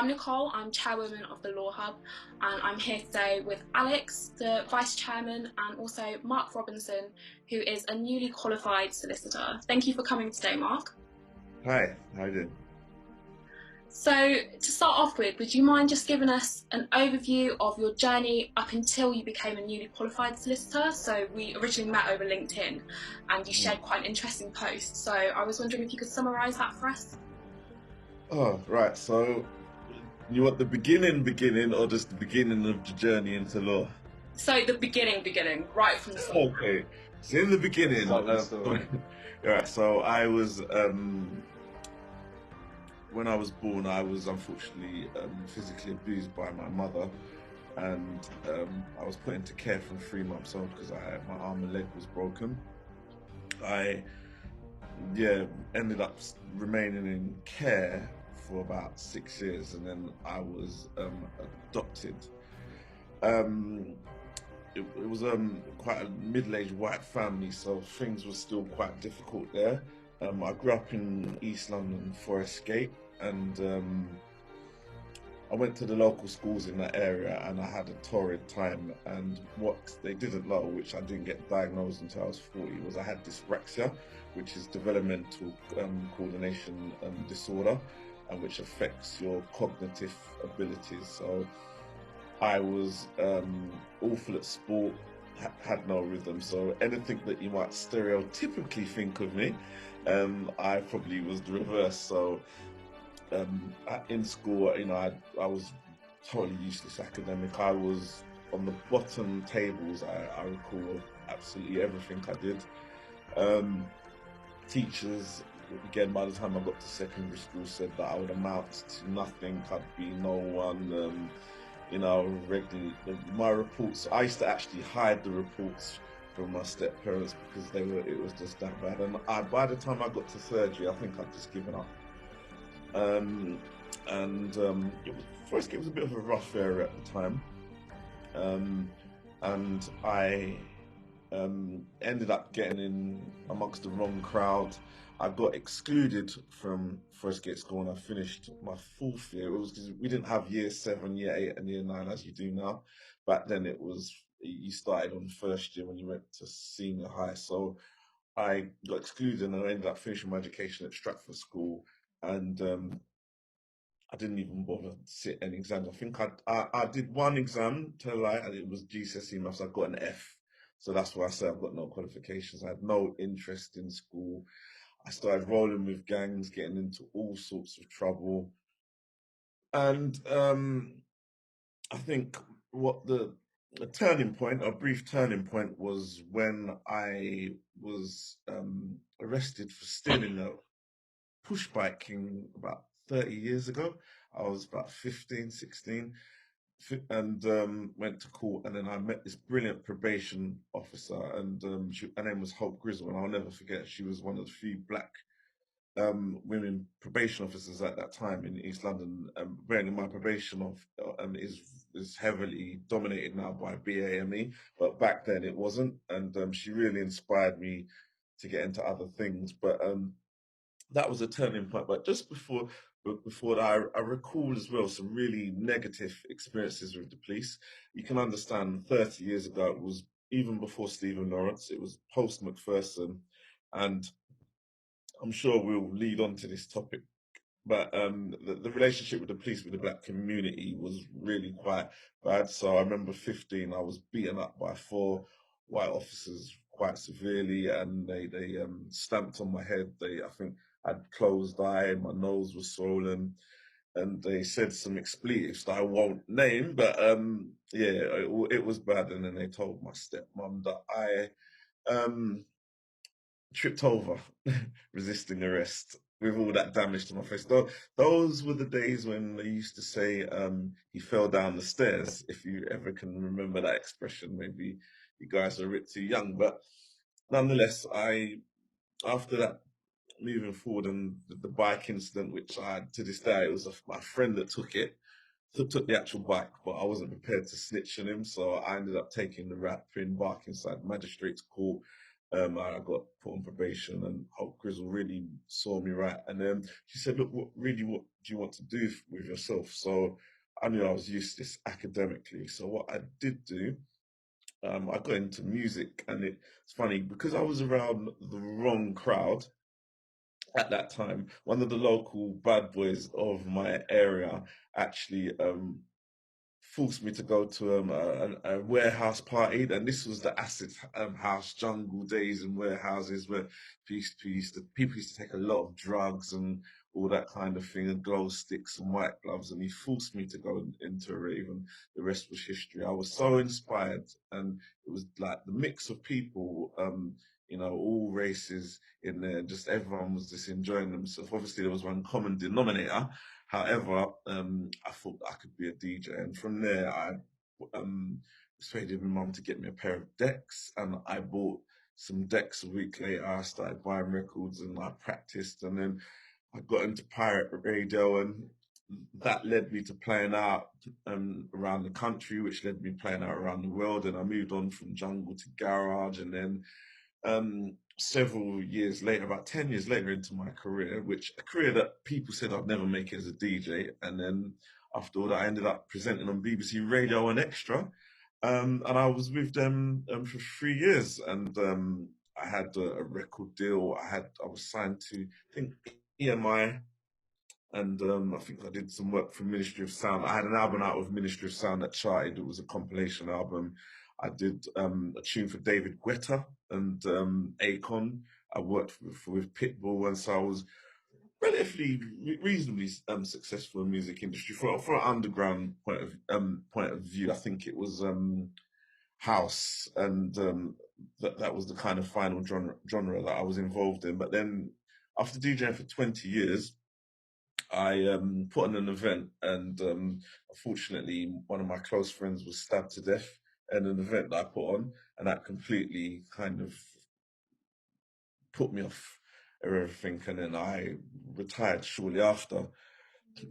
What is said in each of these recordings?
I'm Nicole, I'm chairwoman of the Law Hub, and I'm here today with Alex, the vice chairman, and also Mark Robinson, who is a newly qualified solicitor. Thank you for coming today, Mark. Hi, how you doing? So, to start off with, would you mind just giving us an overview of your journey up until you became a newly qualified solicitor? So, we originally met over LinkedIn and you shared quite an interesting post. So, I was wondering if you could summarise that for us. Oh, right. So, you want the beginning, or just the beginning of the journey into law? So, the beginning, right from the start. Okay. So, in the beginning, right. So, when I was born, I was unfortunately physically abused by my mother, and I was put into care from 3 months old because my arm and leg was broken. I yeah, ended up remaining in care for about 6 years, and then I was adopted. Um, it was quite a middle-aged white family, so things were still quite difficult there. I grew up in East London, Forest Gate, and I went to the local schools in that area, and I had a torrid time. And what they didn't know, which I didn't get diagnosed until I was 40, was I had dyspraxia, which is developmental coordination disorder, and which affects your cognitive abilities. So I was awful at sport, had no rhythm. So anything that you might stereotypically think of me, I probably was the reverse. So in school, I was totally useless academic. I was on the bottom tables. I recall of absolutely everything I did. Um, Teachers, again, by the time I got to secondary school, said that I would amount to nothing. I'd be no one. Regularly, my reports. I used to actually hide the reports from my step parents because It was just that bad. And by the time I got to third year, I think I'd just given up. Um, Forest Gate was a bit of a rough area at the time, um, and I ended up getting in amongst the wrong crowd. I got excluded from Forest Gate School, and I finished my fourth year. It was because we didn't have year 7, year 8, and year 9 as you do now. Back then, you started on first year when you went to senior high. So I got excluded, and I ended up finishing my education at Stratford School, and I didn't even bother to sit any exams. I think I did one exam, tell a lie, and it was GCSE maths. I got an F. So that's why I say I've got no qualifications. I had no interest in school. I started rolling with gangs, getting into all sorts of trouble. And I think what a turning point, a brief turning point, was when I was arrested for stealing a push biking about 30 years ago. I was about 15, 16, and went to court. And then I met this brilliant probation officer, and her name was Hope Grizzle. And I'll never forget, she was one of the few black women probation officers at that time in East London. Bearing in mind, probation is heavily dominated now by BAME, but back then it wasn't. And she really inspired me to get into other things. But that was a turning point. But just before that, I recall as well some really negative experiences with the police. You can understand 30 years ago, it was even before Stephen Lawrence, it was post McPherson, and I'm sure we'll lead on to this topic. But the relationship with the police, with the black community, was really quite bad. So I remember 15, I was beaten up by 4 white officers quite severely, and they stamped on my head. I think I had closed eye, my nose was swollen, and they said some expletives that I won't name. But yeah, it was bad. And then they told my stepmom that I um, tripped over resisting arrest with all that damage to my face. Those were the days when they used to say he fell down the stairs. If you ever can remember that expression, maybe you guys are a bit too young. But nonetheless, after that, moving forward, and the bike incident, which to this day, it was my friend that took the actual bike, but I wasn't prepared to snitch on him, so I ended up taking the rap in Barkingside Magistrates Court. I got put on probation, and Hope Grizzle really saw me right. And then she said, "Look, what do you want to do with yourself?" So I knew I was useless academically. So what I did do, I got into music, and it's funny because I was around the wrong crowd at that time. One of the local bad boys of my area actually forced me to go to a warehouse party, and this was the acid house jungle days in warehouses where people used to take a lot of drugs and all that kind of thing, and glow sticks and white gloves, and he forced me to go into a rave, and the rest was history. I was so inspired, and it was like the mix of people, all races in there, just everyone was just enjoying themselves. Obviously, there was one common denominator. However, I thought I could be a DJ, and from there, I persuaded my mum to get me a pair of decks, and I bought some decks a week later. I started buying records, and I practiced, and then I got into pirate radio, and that led me to playing out around the country, which led me playing out around the world. And I moved on from jungle to garage, and then several years later, about 10 years later into my career, which a career that people said I'd never make it as a DJ. And then after all that, I ended up presenting on BBC Radio and Extra. And I was with them for 3 years. And I had a record deal. I was signed to, I think, EMI, and I think I did some work for Ministry of Sound. I had an album out with Ministry of Sound that charted. It was a compilation album. I did a tune for David Guetta and Akon. I worked with Pitbull, and so I was relatively reasonably successful in the music industry for an underground point of view. I think it was house, and that was the kind of final genre that I was involved in. But then after DJing for 20 years. I put on an event, and unfortunately, one of my close friends was stabbed to death in an event that I put on, and that completely kind of put me off everything. And then I retired shortly after.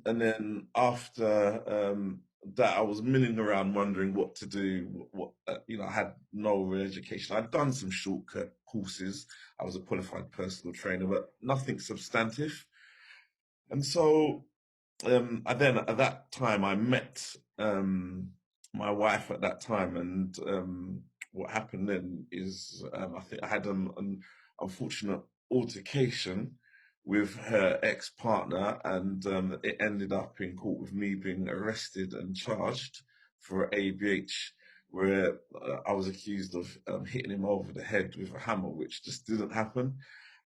And then after that, I was milling around wondering what to do. I had no real education. I'd done some shortcut courses. I was a qualified personal trainer, but nothing substantive. And so and then at that time, I met my wife at that time, and what happened then is I think I had an unfortunate altercation with her ex-partner, and it ended up in court with me being arrested and charged for ABH, where I was accused of hitting him over the head with a hammer, which just didn't happen,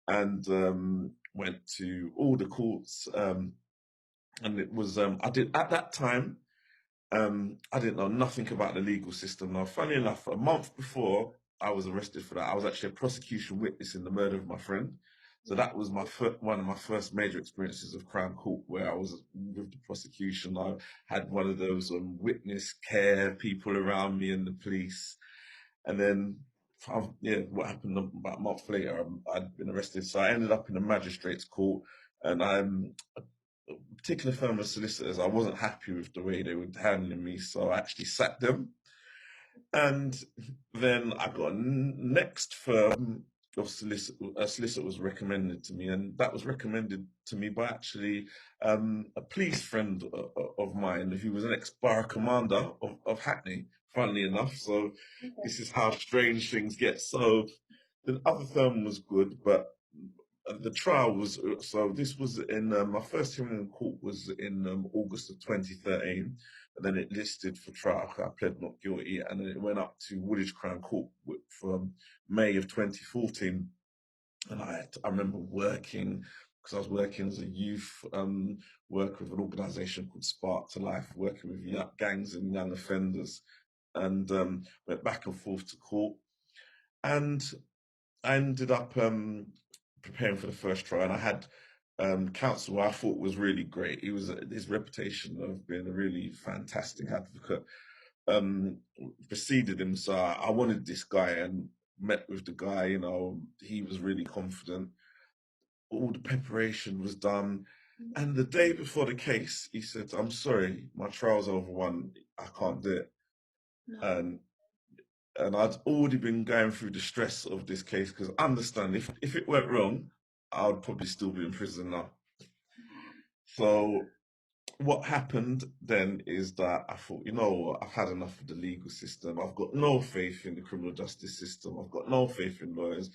and went to all the courts. And it was I did at that time I didn't know nothing about the legal system. Now, funny enough, a month before I was arrested for that, I was actually a prosecution witness in the murder of my friend. So that was one of my first major experiences of Crown Court, where I was with the prosecution. I had one of those witness care people around me and the police. And then, yeah, what happened about a month later, I'd been arrested. So I ended up in a magistrate's court, and I'm a particular firm of solicitors. I wasn't happy with the way they were handling me, so I actually sacked them. And then I got a next firm of solicitor. A solicitor was recommended to me, and that was recommended to me by actually a police friend of mine who was an ex-borough commander of Hackney, funnily enough. So this is how strange things get. So the other firm was good, but the trial was so this was in my first hearing in court was in August of 2013, and then it listed for trial. I pled not guilty, and then it went up to Woolwich Crown Court from May of 2014. And I remember working, because I was working as a youth worker with an organisation called Spark to Life, working with gangs and young offenders, and went back and forth to court. And I ended up preparing for the first trial, and I had counsel who I thought was really great. He was his reputation of being a really fantastic advocate preceded him, so I wanted this guy and met with the guy. He was really confident. All the preparation was done, and the day before the case, he said, "I'm sorry, my trial's over. One, I can't do it." No. And and I'd already been going through the stress of this case because understand if it went wrong, I would probably still be in prison now. So what happened then is that I thought, you know what, I've had enough of the legal system. I've got no faith in the criminal justice system. I've got no faith in lawyers.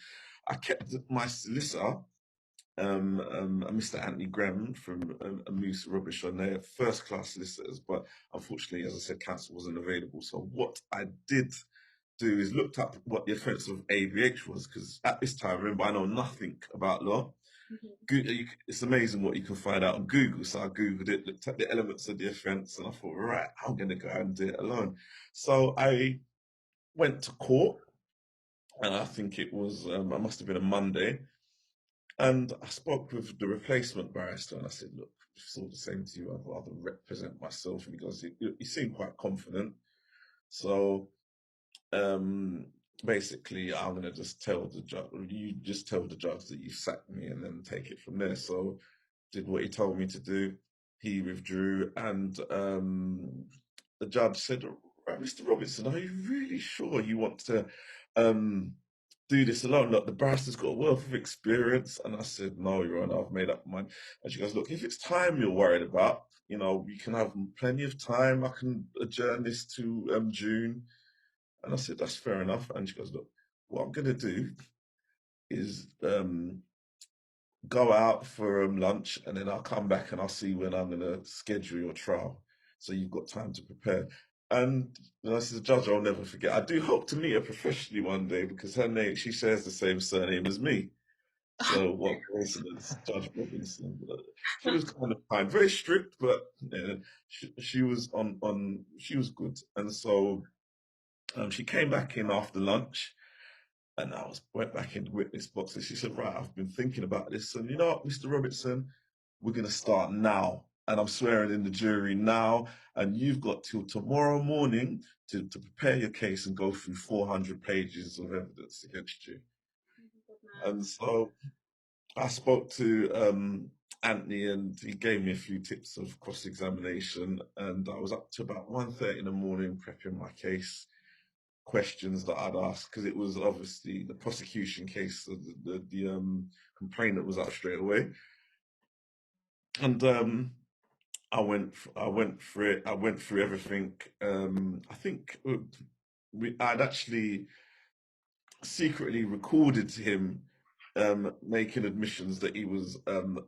I kept my solicitor, Mr. Anthony Graham from Moose Rubbish on their first class solicitors, but unfortunately, as I said, counsel wasn't available. So what I did do is looked up what the offence of ABH was, because at this time, remember, I know nothing about law. It's amazing what you can find out on Google. So I Googled it, looked at the elements of the offence, and I thought, right, I'm going to go and do it alone. So I went to court, and I think it was, I must have been a Monday, and I spoke with the replacement barrister, and I said, look, it's all the same to you, I'd rather represent myself. And he goes, you seem quite confident. So um, basically, I'm going to just tell the judge, you just tell the judge that you sacked me and then take it from there. So did what he told me to do. He withdrew, and the judge said, right, Mr. Robinson, are you really sure you want to um, do this alone? Look, the barrister's got a wealth of experience. And I said, no, Your Honor, I've made up my mind. And she goes, look, if it's time you're worried about, you know, we can have plenty of time. I can adjourn this to June. And I said, that's fair enough. And she goes, look, what I'm going to do is go out for lunch, and then I'll come back and I'll see when I'm going to schedule your trial. So you've got time to prepare. And I said, the judge, I'll never forget. I do hope to meet her professionally one day because her name, she shares the same surname as me. So what coincidence, Judge Robinson. She was kind of kind, very strict, but yeah, she was she was good. And so she came back in after lunch, and went back in the witness box, and she said, right, I've been thinking about this. And you know what, Mr. Robertson, we're going to start now. And I'm swearing in the jury now. And you've got till tomorrow morning to prepare your case and go through 400 pages of evidence against you. And so I spoke to Anthony, and he gave me a few tips of cross-examination. And I was up to about 1:30 in the morning prepping my case, questions that I'd ask, because it was obviously the prosecution case, so the complainant was up straight away. And I went through it. I went through everything. I think I'd actually secretly recorded him making admissions that he was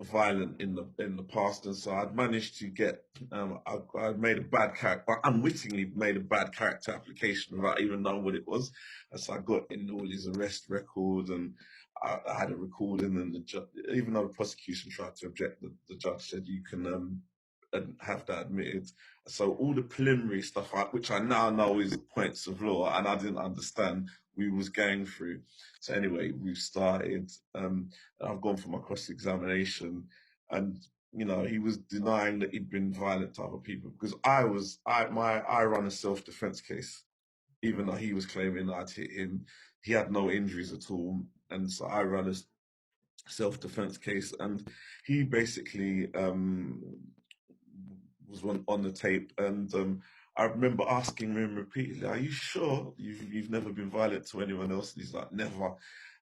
violent in the past, and so I'd managed to get I made a bad character, unwittingly made a bad character application without even knowing what it was, and so I got in all his arrest record, and I had a recording, and the judge, even though the prosecution tried to object, the judge said you can have that admitted. So all the preliminary stuff, which I now know is points of law, and I didn't understand, we was going through. So anyway, we've started. I've gone for my cross-examination, and you know, he was denying that he'd been violent to other people, because I run a self-defense case, even though he was claiming that I'd hit him. He had no injuries at all, and so I run a self-defense case, and he basically was on the tape, and I remember asking him repeatedly, "Are you sure you've never been violent to anyone else?" And he's like, "Never."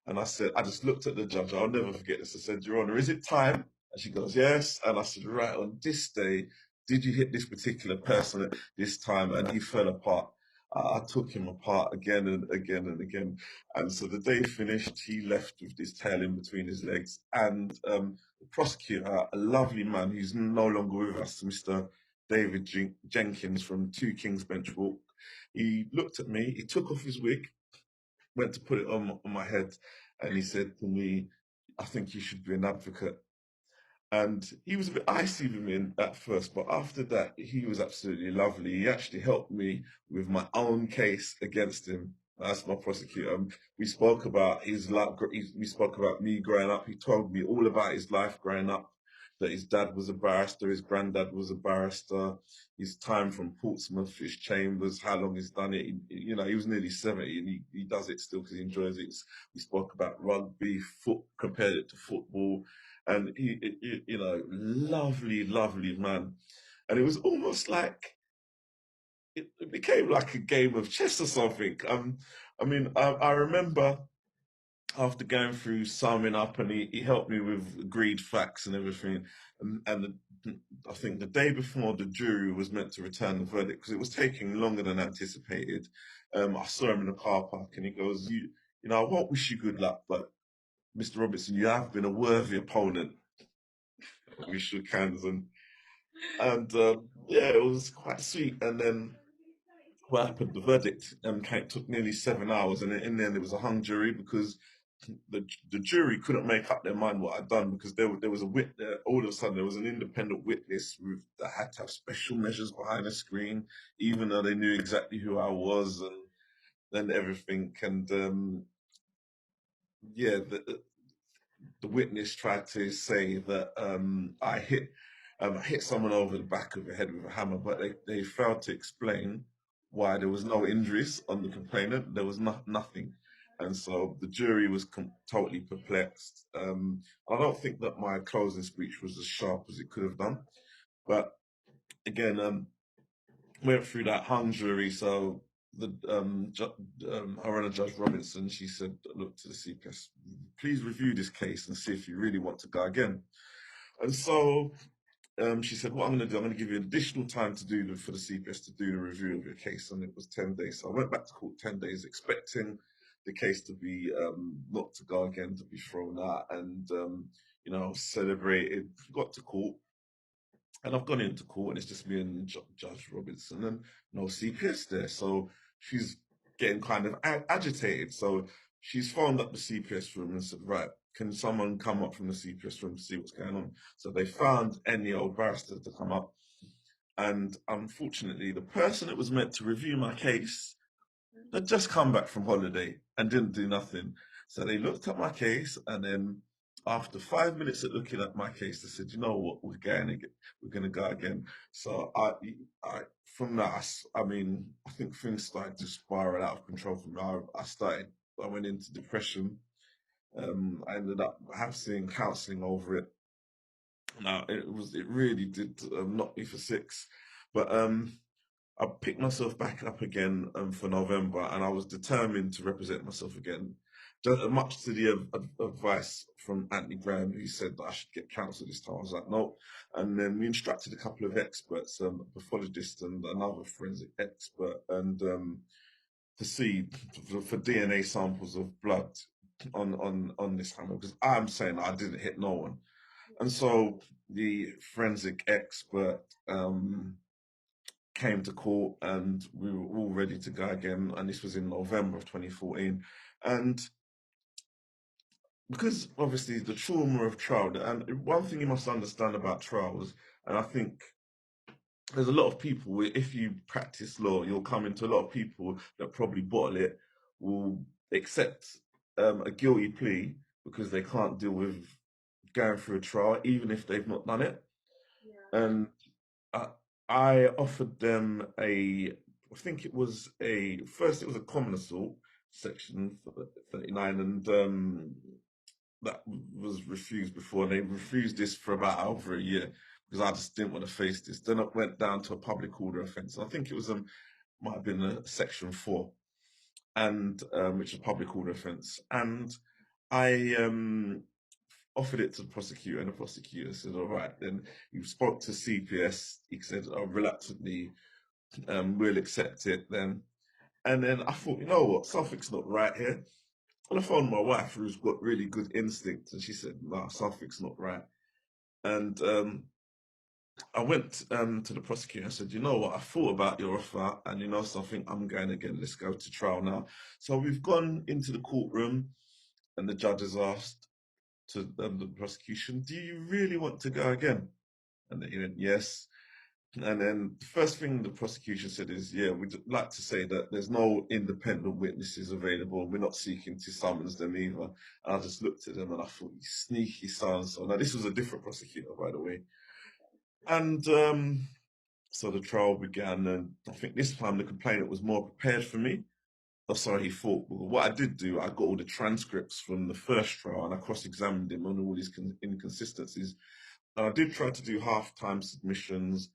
And I said, I just looked at the judge. I'll never forget this. I said, "Your Honor, is it time?" And she goes, "Yes." And I said, "Right, on this day, did you hit this particular person at this time?" And he fell apart. I took him apart again and again and again. And so the day finished, he left with his tail in between his legs. And the prosecutor, a lovely man who's no longer with us, Mr. David Jenkins from 2 Kings Bench Walk, he looked at me, he took off his wig, went to put it on my head, and he said to me, "I think you should be an advocate." And he was a bit icy with me at first, but after that, he was absolutely lovely. He actually helped me with my own case against him. That's my prosecutor. We spoke about his life. We spoke about me growing up. He told me all about his life growing up. That his dad was a barrister, his granddad was a barrister, his time from Portsmouth, his chambers, how long he's done it. You know, he was nearly 70, and he does it still because he enjoys it. We spoke about rugby, compared it to football, and you know, lovely, lovely man. And it was almost like it became like a game of chess or something. I mean, I remember after going through summing up, and he helped me with agreed facts and everything. I think the day before the jury was meant to return the verdict, because it was taking longer than anticipated. I saw him in the car park, and he goes, you know, I won't wish you good luck, but Mr. Robertson, you have been a worthy opponent." We shook hands, and yeah, it was quite sweet. And then what happened? The verdict took nearly 7 hours, and in the end, it was a hung jury because the jury couldn't make up their mind what I'd done, because there was a witness. All of a sudden, there was an independent witness that had to have special measures behind the screen, even though they knew exactly who I was and everything. And yeah, the witness tried to say that I hit someone over the back of the head with a hammer, but they failed to explain why there was no injuries on the complainant. There was nothing. And so the jury was totally perplexed. I don't think that my closing speech was as sharp as it could have done. But again, went through that hung jury. So the Her Honor Judge Robinson, she said, "Look to the CPS, please review this case and see if you really want to go again." And so she said, "What I'm going to do, I'm going to give you additional time to do for the CPS to do the review of your case." And it was 10 days. So I went back to court 10 days, expecting the case to be not to go again, to be thrown out, and you know, celebrated. Got to court, and I've gone into court, and it's just me and Judge Robinson, and no CPS there. So she's getting kind of agitated. So she's phoned up the CPS room and said, "Right, can someone come up from the CPS room to see what's going on?" So they found any old barrister to come up. And unfortunately, the person that was meant to review my case had just come back from holiday and didn't do nothing. So they looked at my case, and then after 5 minutes of looking at my case, they said, "You know what? We're going again. We're going to go again." So from that, I mean, I think things started to spiral out of control for me. I went into depression. I ended up having counselling over it. Now it really did knock me for six, but I picked myself back up again for November, and I was determined to represent myself again. Just, much to the advice from Anthony Graham, who said that I should get counsel this time. I was like, no. And then we instructed a couple of experts, a pathologist and another forensic expert, and to see for DNA samples of blood on this hammer, because I'm saying I didn't hit no one. And so the forensic expert came to court, and we were all ready to go again. And this was in November of 2014. And because obviously the trauma of trial, and one thing you must understand about trials, and I think there's a lot of people, if you practice law, you'll come into a lot of people that probably bottle it, will accept a guilty plea because they can't deal with going through a trial, even if they've not done it. And I, I offered them I think it was first it was a common assault, section 39, and that was refused before. And they refused this for about over a year because I just didn't want to face this. Then it went down to a public order offence. I think it was might have been a section 4, and which is public order offence. And I offered it to the prosecutor, and the prosecutor said, "All right, then." He spoke to CPS. He said, "Oh, reluctantly, we'll accept it then." And then I thought, you know what, something's not right here. And I phoned my wife, who's got really good instinct, and she said, "No, something's not right." And I went to the prosecutor and said, "You know what, I thought about your offer, and you know something, I'm going again. Let's go to trial now." So we've gone into the courtroom, and the judge has asked to the prosecution, "Do you really want to go again?" And they went, "Yes." And then the first thing the prosecution said is, "Yeah, we'd like to say that there's no independent witnesses available. We're not seeking to summons them either." And I just looked at them and I thought, "You sneaky so-and-so." Now, this was a different prosecutor, by the way. And so the trial began, and I think this time the complainant was more prepared for me. Oh, sorry, he thought. Well, what I did do, I got all the transcripts from the first trial, and I cross-examined him on all these inconsistencies. And I did try to do half-time submissions,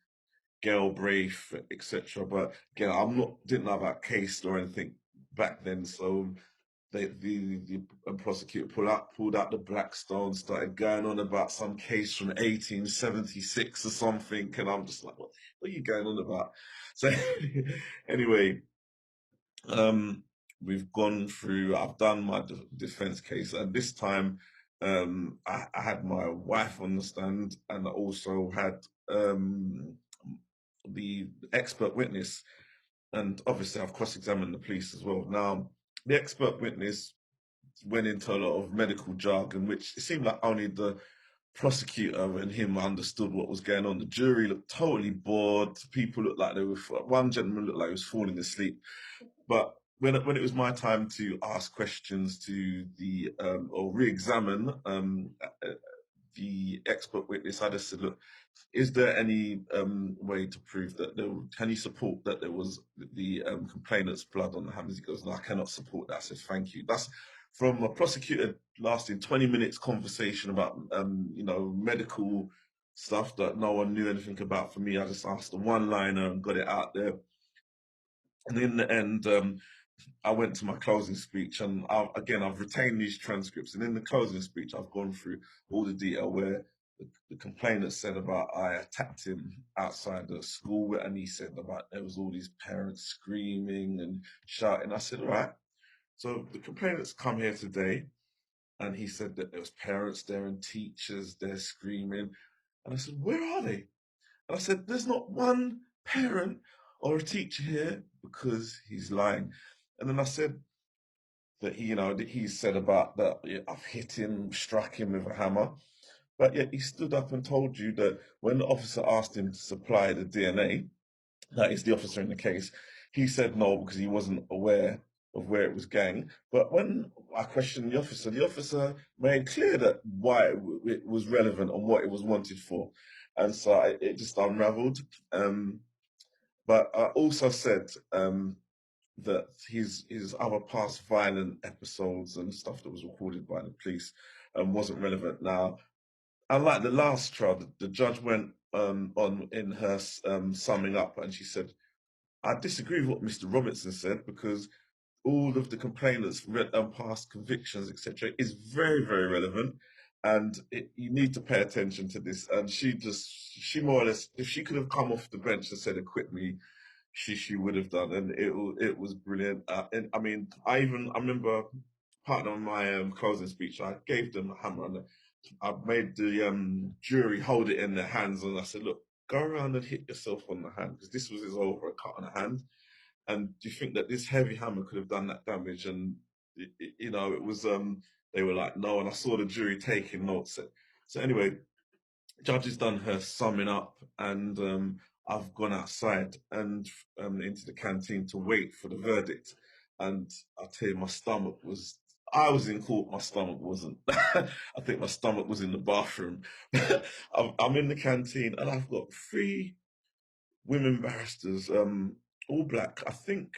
Galbraith, etc. But again, didn't know about case or anything. back then. So the prosecutor pulled out the Blackstone, started going on about some case from 1876 or something, and I'm just like, what are you going on about? So anyway, um, we've gone through. I've done my defense case, and this time, I had my wife on the stand, and I also had the expert witness, and obviously I've cross-examined the police as well. Now, the expert witness went into a lot of medical jargon, which it seemed like only the prosecutor and him understood what was going on. The jury looked totally bored. People looked like they were. One gentleman looked like he was falling asleep. But when it was my time to ask questions to the or re-examine the expert witness, I just said, look, is there any way to prove that can you support that there was the complainant's blood on the hands? He goes, no, I cannot support that. I said, thank you. That's from a prosecutor lasting 20 minutes conversation about medical stuff that no one knew anything about. For me, I just asked a one liner and got it out there. And in the end, I went to my closing speech, and I've retained these transcripts. And in the closing speech, I've gone through all the detail where the complainant said about I attacked him outside the school, and he said about there was all these parents screaming and shouting. I said, all right. So the complainant's come here today, and he said that there was parents there and teachers there screaming. And I said, where are they? And I said, there's not one parent or a teacher here, because he's lying. And then I said that he said about that, yeah, I've hit him, struck him with a hammer. But yet he stood up and told you that when the officer asked him to supply the DNA, that is the officer in the case, he said no because he wasn't aware of where it was going. But when I questioned the officer made clear that why it was relevant and what it was wanted for. And so it just unraveled. But I also said that his other past violent episodes and stuff that was recorded by the police wasn't relevant. Now, unlike the last trial, the judge went on in her summing up, and she said, I disagree with what Mr. Robinson said, because all of the complainants' past convictions, etc., is very, very relevant, and you need to pay attention to this. And she more or less, if she could have come off the bench and said, "Acquit me," she would have done, and it was brilliant. And I mean, I remember part of my closing speech, I gave them a hammer, and I made the jury hold it in their hands, and I said, "Look, go around and hit yourself on the hand, because this was his over a cut on the hand. And do you think that this heavy hammer could have done that damage?" And it was they were like, no. And I saw the jury taking notes. So anyway, judge has done her summing up, and I've gone outside and into the canteen to wait for the verdict. And I'll tell you, my stomach was. I was in court. My stomach wasn't. I think my stomach was in the bathroom. I'm in the canteen, and I've got three women barristers, all black. I think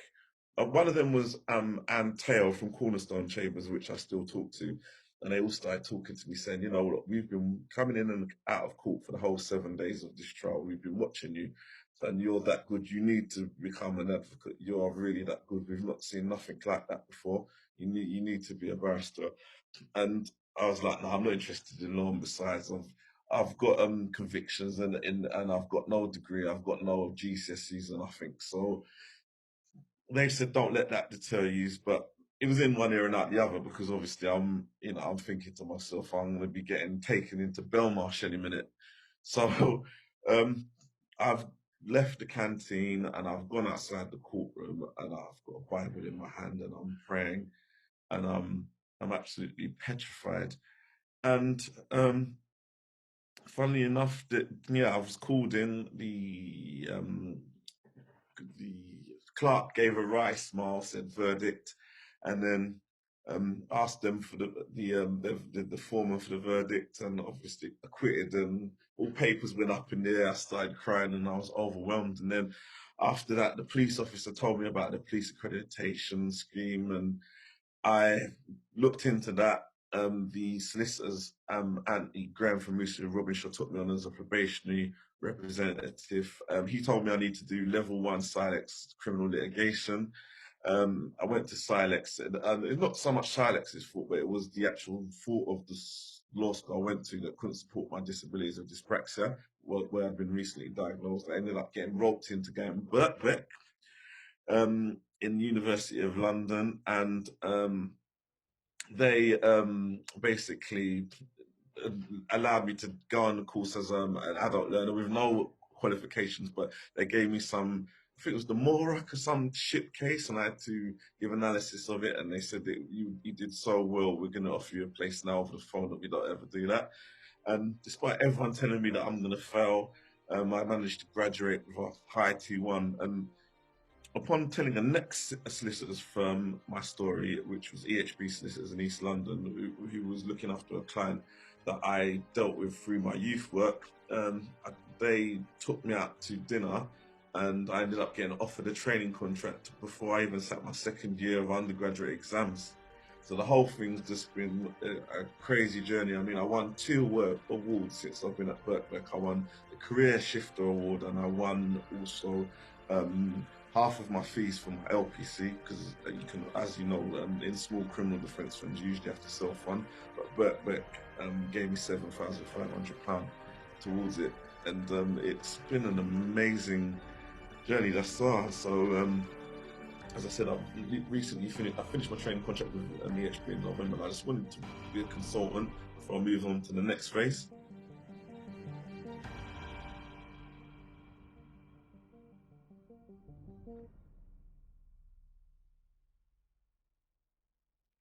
one of them was Anne Taylor from Cornerstone Chambers, which I still talk to. And they all started talking to me, saying, look, we've been coming in and out of court for the whole 7 days of this trial. We've been watching you, and you're that good. You need to become an advocate. You're really that good. We've not seen nothing like that before. You need to be a barrister. And I was like, no, I'm not interested in law. And besides, I've got convictions, and I've got no degree. I've got no GCSEs or nothing. So they said, don't let that deter you. But it was in one ear and out the other, because obviously I'm thinking to myself, I'm going to be getting taken into Belmarsh any minute. So um, I've left the canteen, and I've gone outside the courtroom, and I've got a Bible in my hand, and I'm praying, and I'm absolutely petrified. And funnily enough, that yeah, I was called in. The clerk gave a wry smile, said verdict, and then asked them for the foreman for the verdict, and obviously acquitted. And all papers went up in the air. I started crying, and I was overwhelmed. And then after that, the police officer told me about the police accreditation scheme, and I looked into that. The solicitors, Anthony Graham from Moosie and Robinshaw, took me on as a probationary representative. He told me I need to do level 1 Silex criminal litigation, I went to Silex, and it's not so much Silex's fault, but it was the actual fault of the law school I went to that couldn't support my disabilities of dyspraxia, where I'd been recently diagnosed. I ended up getting roped into going Birkbeck in the University of London, and they basically uh, allowed me to go on the course as an adult learner with no qualifications, but they gave me some. I think it was the Morak or some shit case, and I had to give analysis of it. And they said that you did so well, we're going to offer you a place now over the phone, that we don't ever do that. And despite everyone telling me that I'm going to fail, I managed to graduate with a high T1. And upon telling the next solicitor's firm my story, which was EHB Solicitors in East London, who was looking after a client that I dealt with through my youth work, they took me out to dinner, and I ended up getting offered a training contract before I even sat my second year of undergraduate exams. So the whole thing's just been a crazy journey. I mean, I won 2 awards since I've been at Birkbeck. I won the Career Shifter Award, and I won also um, half of my fees from LPC, because you can, as you know, in small criminal defence firms, you usually have to self-fund. But Birkbeck gave me £7,500 towards it, and it's been an amazing journey thus far. So, as I said, I've recently finished my training contract with EHB in November, and I just wanted to be a consultant before I move on to the next phase.